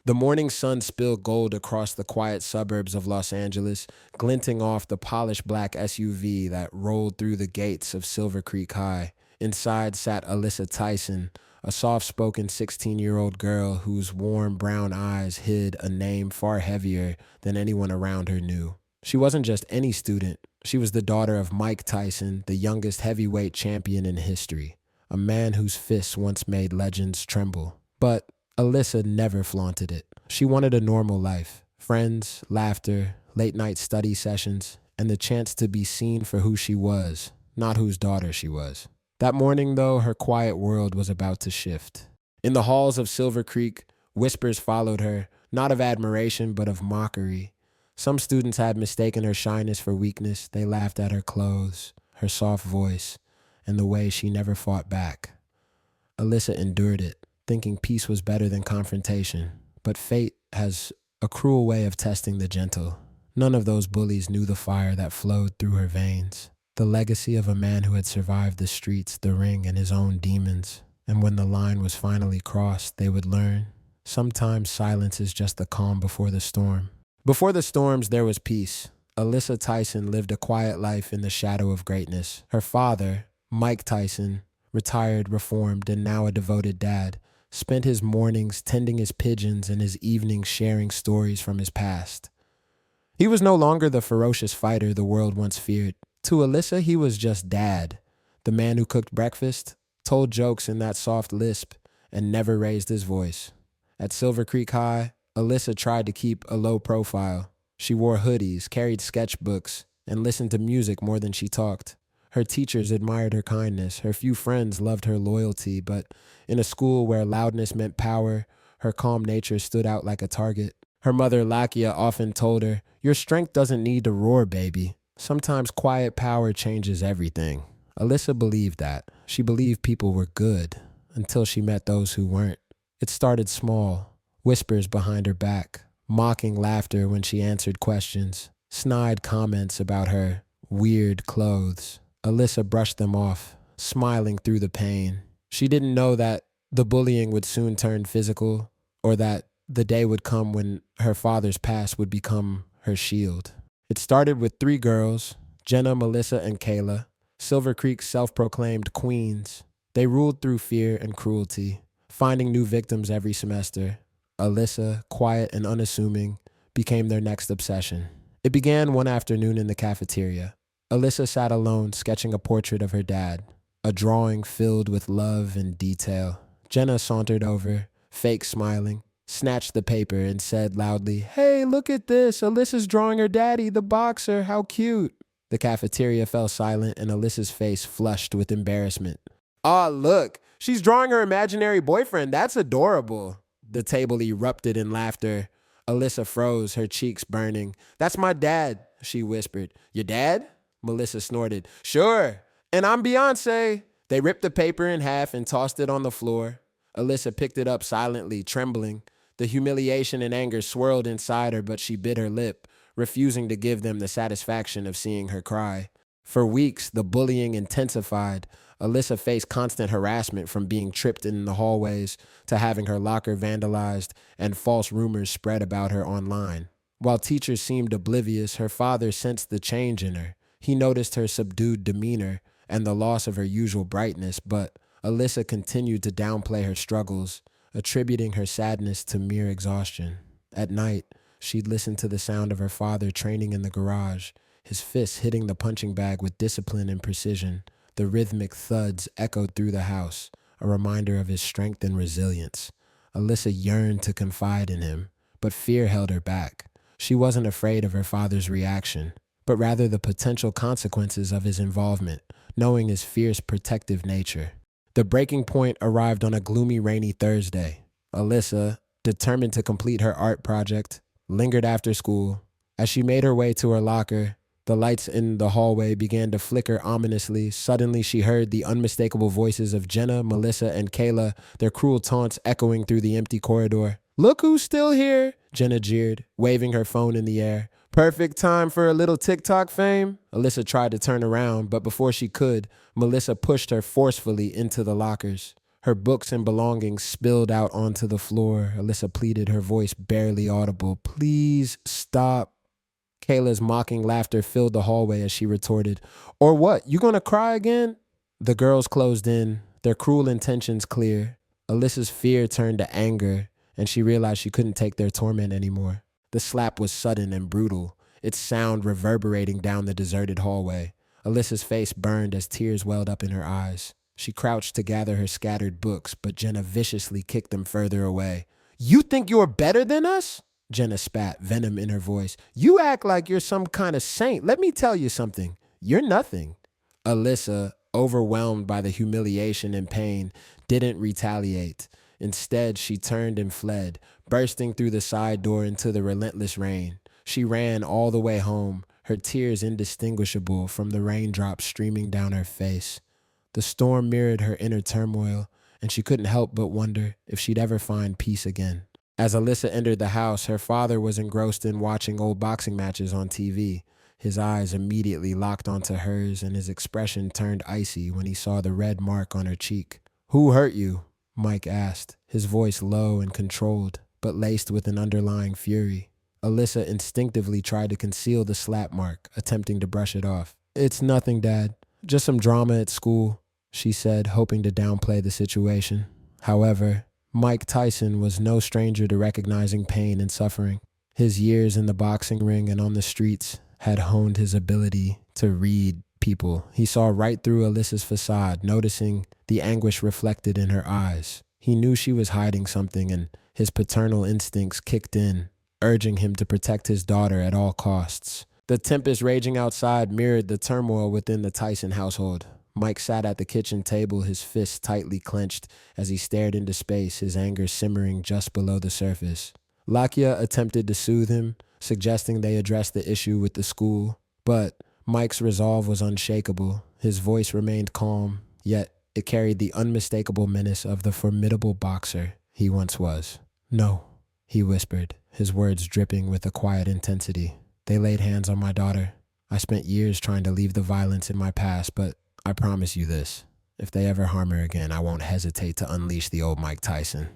The morning sun spilled gold across the quiet suburbs of Los Angeles, glinting off the polished black SUV that rolled through the gates of Silver Creek High. Inside sat Alyssa Tyson, a soft-spoken 16-year-old girl whose warm brown eyes hid a name far heavier than anyone around her knew. She wasn't just any student. She was the daughter of Mike Tyson, the youngest heavyweight champion in history, a man whose fists once made legends tremble. But Alyssa never flaunted it. She wanted a normal life, friends, laughter, late-night study sessions, and the chance to be seen for who she was, not whose daughter she was. That morning, though, her quiet world was about to shift. In the halls of Silver Creek, whispers followed her, not of admiration, but of mockery. Some students had mistaken her shyness for weakness. They laughed at her clothes, her soft voice, and the way she never fought back. Alyssa endured it, thinking peace was better than confrontation. But fate has a cruel way of testing the gentle. None of those bullies knew the fire that flowed through her veins, the legacy of a man who had survived the streets, the ring, and his own demons. And when the line was finally crossed, they would learn, sometimes silence is just the calm before the storm. Before the storms, there was peace. Alyssa Tyson lived a quiet life in the shadow of greatness. Her father, Mike Tyson, retired, reformed, and now a devoted dad, spent his mornings tending his pigeons and his evenings sharing stories from his past. He was no longer the ferocious fighter the world once feared. To Alyssa, he was just dad, the man who cooked breakfast, told jokes in that soft lisp, and never raised his voice. At Silver Creek High, Alyssa tried to keep a low profile. She wore hoodies, carried sketchbooks, and listened to music more than she talked. Her teachers admired her kindness. Her few friends loved her loyalty, but in a school where loudness meant power, her calm nature stood out like a target. Her mother, Lakia, often told her, "Your strength doesn't need to roar, baby. Sometimes quiet power changes everything." Alyssa believed that. She believed people were good until she met those who weren't. It started small, whispers behind her back, mocking laughter when she answered questions, snide comments about her weird clothes. Alyssa brushed them off, smiling through the pain. She didn't know that the bullying would soon turn physical, or that the day would come when her father's past would become her shield. It started with three girls, Jenna, Melissa, and Kayla, Silver Creek's self-proclaimed queens. They ruled through fear and cruelty, finding new victims every semester. Alyssa, quiet and unassuming, became their next obsession. It began one afternoon in the cafeteria. Alyssa sat alone, sketching a portrait of her dad, a drawing filled with love and detail. Jenna sauntered over, fake smiling, snatched the paper and said loudly, "Hey, look at this. Alyssa's drawing her daddy, the boxer. How cute." The cafeteria fell silent and Alyssa's face flushed with embarrassment. "Ah, look, she's drawing her imaginary boyfriend. That's adorable." The table erupted in laughter. Alyssa froze, her cheeks burning. "That's my dad," she whispered. "Your dad?" Melissa snorted. "Sure, and I'm Beyonce." They ripped the paper in half and tossed it on the floor. Alyssa picked it up silently, trembling. The humiliation and anger swirled inside her, but she bit her lip, refusing to give them the satisfaction of seeing her cry. For weeks, the bullying intensified. Alyssa faced constant harassment, from being tripped in the hallways to having her locker vandalized and false rumors spread about her online. While teachers seemed oblivious, her father sensed the change in her. He noticed her subdued demeanor and the loss of her usual brightness, but Alyssa continued to downplay her struggles, attributing her sadness to mere exhaustion. At night, she'd listen to the sound of her father training in the garage, his fists hitting the punching bag with discipline and precision. The rhythmic thuds echoed through the house, a reminder of his strength and resilience. Alyssa yearned to confide in him, but fear held her back. She wasn't afraid of her father's reaction, but rather the potential consequences of his involvement, knowing his fierce protective nature. The breaking point arrived on a gloomy, rainy Thursday. Alyssa, determined to complete her art project, lingered after school. As she made her way to her locker, the lights in the hallway began to flicker ominously. Suddenly, she heard the unmistakable voices of Jenna, Melissa, and Kayla, their cruel taunts echoing through the empty corridor. "Look who's still here," Jenna jeered, waving her phone in the air. "Perfect time for a little TikTok fame." Alyssa tried to turn around, but before she could, Melissa pushed her forcefully into the lockers. Her books and belongings spilled out onto the floor. Alyssa pleaded, her voice barely audible. "Please stop." Kayla's mocking laughter filled the hallway as she retorted, "Or what? You gonna cry again?" The girls closed in, their cruel intentions clear. Alyssa's fear turned to anger, and she realized she couldn't take their torment anymore. The slap was sudden and brutal, its sound reverberating down the deserted hallway. Alyssa's face burned as tears welled up in her eyes. She crouched to gather her scattered books, but Jenna viciously kicked them further away. "You think you're better than us?" Jenna spat, venom in her voice. "You act like you're some kind of saint. Let me tell you something. You're nothing." Alyssa, overwhelmed by the humiliation and pain, didn't retaliate. Instead, she turned and fled, bursting through the side door into the relentless rain. She ran all the way home, her tears indistinguishable from the raindrops streaming down her face. The storm mirrored her inner turmoil, and she couldn't help but wonder if she'd ever find peace again. As Alyssa entered the house, her father was engrossed in watching old boxing matches on TV. His eyes immediately locked onto hers, and his expression turned icy when he saw the red mark on her cheek. "Who hurt you?" Mike asked, his voice low and controlled, but laced with an underlying fury. Alyssa instinctively tried to conceal the slap mark, attempting to brush it off. "It's nothing, Dad. Just some drama at school," she said, hoping to downplay the situation. However, Mike Tyson was no stranger to recognizing pain and suffering. His years in the boxing ring and on the streets had honed his ability to read people. He saw right through Alyssa's facade, noticing the anguish reflected in her eyes. He knew she was hiding something, and his paternal instincts kicked in, urging him to protect his daughter at all costs. The tempest raging outside mirrored the turmoil within the Tyson household. Mike sat at the kitchen table, his fists tightly clenched as he stared into space, his anger simmering just below the surface. Lakia attempted to soothe him, suggesting they address the issue with the school, but Mike's resolve was unshakable. His voice remained calm, yet it carried the unmistakable menace of the formidable boxer he once was. "No," he whispered, his words dripping with a quiet intensity. "They laid hands on my daughter. I spent years trying to leave the violence in my past, but I promise you this. If they ever harm her again, I won't hesitate to unleash the old Mike Tyson."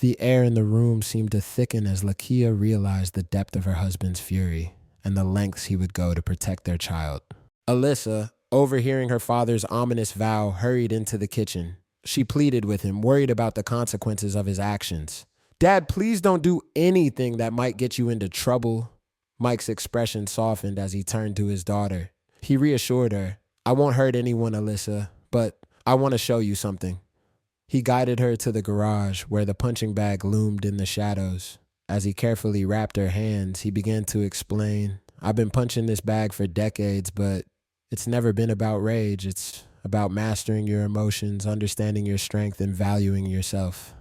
The air in the room seemed to thicken as Lakia realized the depth of her husband's fury and the lengths he would go to protect their child. Alyssa, overhearing her father's ominous vow, hurried into the kitchen. She pleaded with him, worried about the consequences of his actions. "Dad, please don't do anything that might get you into trouble." Mike's expression softened as he turned to his daughter. He reassured her, "I won't hurt anyone, Alyssa, but I want to show you something." He guided her to the garage where the punching bag loomed in the shadows. As he carefully wrapped her hands, he began to explain, "I've been punching this bag for decades, but it's never been about rage. It's about mastering your emotions, understanding your strength, and valuing yourself."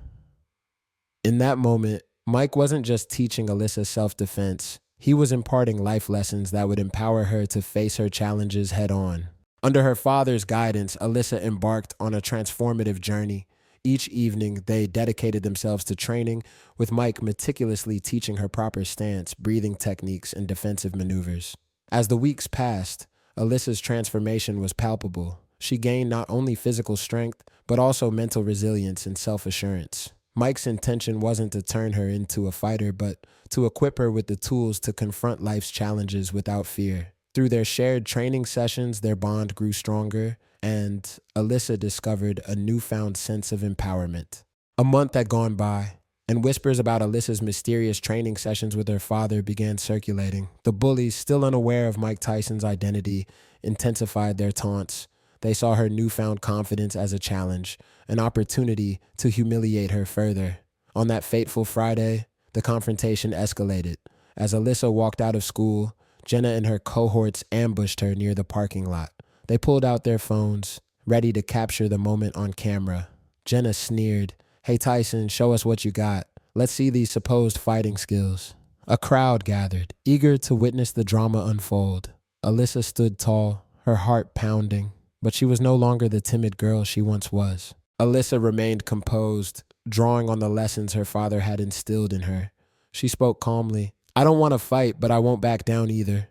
In that moment, Mike wasn't just teaching Alyssa self-defense. He was imparting life lessons that would empower her to face her challenges head on. Under her father's guidance, Alyssa embarked on a transformative journey. Each evening, they dedicated themselves to training, with Mike meticulously teaching her proper stance, breathing techniques, and defensive maneuvers. As the weeks passed, Alyssa's transformation was palpable. She gained not only physical strength, but also mental resilience and self-assurance. Mike's intention wasn't to turn her into a fighter, but to equip her with the tools to confront life's challenges without fear. Through their shared training sessions, their bond grew stronger, and Alyssa discovered a newfound sense of empowerment. A month had gone by, and whispers about Alyssa's mysterious training sessions with her father began circulating. The bullies, still unaware of Mike Tyson's identity, intensified their taunts. They saw her newfound confidence as a challenge, an opportunity to humiliate her further. On that fateful Friday, the confrontation escalated. As Alyssa walked out of school, Jenna and her cohorts ambushed her near the parking lot. They pulled out their phones, ready to capture the moment on camera. Jenna sneered, "Hey Tyson, show us what you got. Let's see these supposed fighting skills." A crowd gathered, eager to witness the drama unfold. Alyssa stood tall, her heart pounding, but she was no longer the timid girl she once was. Alyssa remained composed, drawing on the lessons her father had instilled in her. She spoke calmly, "I don't want to fight, but I won't back down either."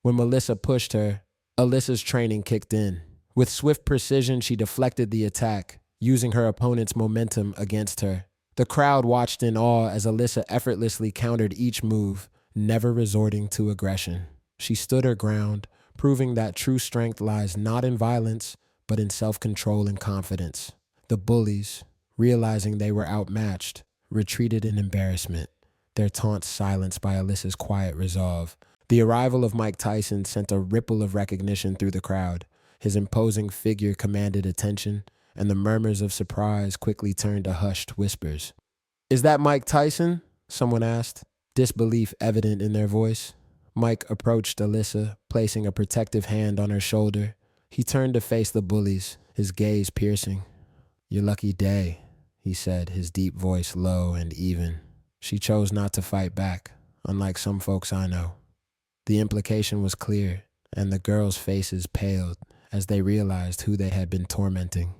When Melissa pushed her, Alyssa's training kicked in. With swift precision, she deflected the attack, using her opponent's momentum against her. The crowd watched in awe as Alyssa effortlessly countered each move, never resorting to aggression. She stood her ground, proving that true strength lies not in violence, but in self-control and confidence. The bullies, realizing they were outmatched, retreated in embarrassment, their taunts silenced by Alyssa's quiet resolve. The arrival of Mike Tyson sent a ripple of recognition through the crowd. His imposing figure commanded attention, and the murmurs of surprise quickly turned to hushed whispers. "Is that Mike Tyson?" someone asked, disbelief evident in their voice. Mike approached Alyssa, placing a protective hand on her shoulder. He turned to face the bullies, his gaze piercing. "Your lucky day," he said, his deep voice low and even. "She chose not to fight back, unlike some folks I know." The implication was clear, and the girls' faces paled as they realized who they had been tormenting.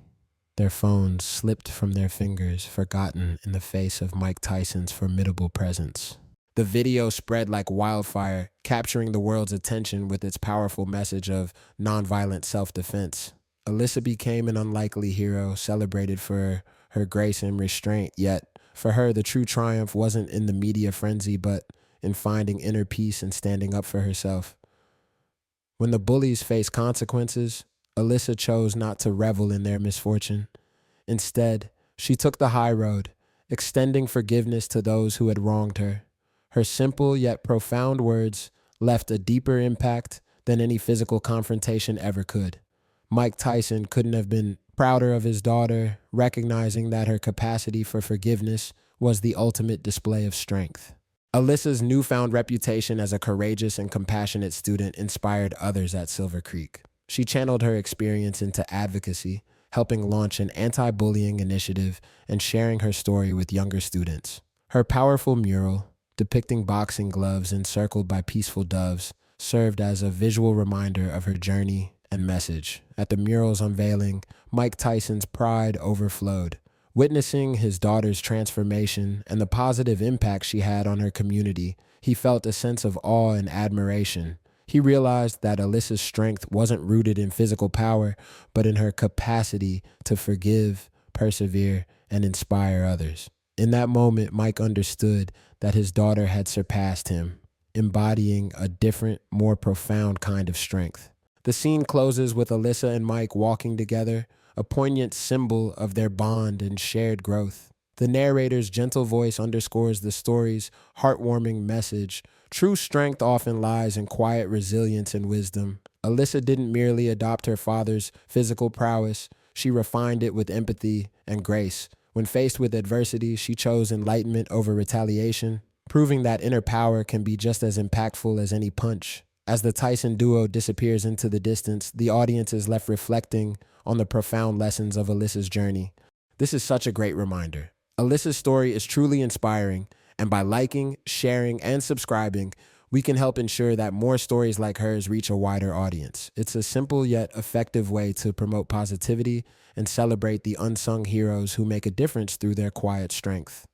Their phones slipped from their fingers, forgotten in the face of Mike Tyson's formidable presence. The video spread like wildfire, capturing the world's attention with its powerful message of nonviolent self-defense. Alyssa became an unlikely hero, celebrated for her grace and restraint, yet for her the true triumph wasn't in the media frenzy, but in finding inner peace and standing up for herself. When the bullies faced consequences, Alyssa chose not to revel in their misfortune. Instead, she took the high road, extending forgiveness to those who had wronged her. Her simple yet profound words left a deeper impact than any physical confrontation ever could. Mike Tyson couldn't have been prouder of his daughter, recognizing that her capacity for forgiveness was the ultimate display of strength. Alyssa's newfound reputation as a courageous and compassionate student inspired others at Silver Creek. She channeled her experience into advocacy, helping launch an anti-bullying initiative and sharing her story with younger students. Her powerful mural, depicting boxing gloves encircled by peaceful doves, served as a visual reminder of her journey and message. At the mural's unveiling, Mike Tyson's pride overflowed. Witnessing his daughter's transformation and the positive impact she had on her community, he felt a sense of awe and admiration. He realized that Alyssa's strength wasn't rooted in physical power, but in her capacity to forgive, persevere, and inspire others. In that moment, Mike understood that his daughter had surpassed him, embodying a different, more profound kind of strength. The scene closes with Alyssa and Mike walking together, a poignant symbol of their bond and shared growth. The narrator's gentle voice underscores the story's heartwarming message. True strength often lies in quiet resilience and wisdom. Alyssa didn't merely adopt her father's physical prowess, she refined it with empathy and grace. When faced with adversity, she chose enlightenment over retaliation, proving that inner power can be just as impactful as any punch. As the Tyson duo disappears into the distance, the audience is left reflecting on the profound lessons of Alyssa's journey. This is such a great reminder. Alyssa's story is truly inspiring, and by liking, sharing, and subscribing, we can help ensure that more stories like hers reach a wider audience. It's a simple yet effective way to promote positivity and celebrate the unsung heroes who make a difference through their quiet strength.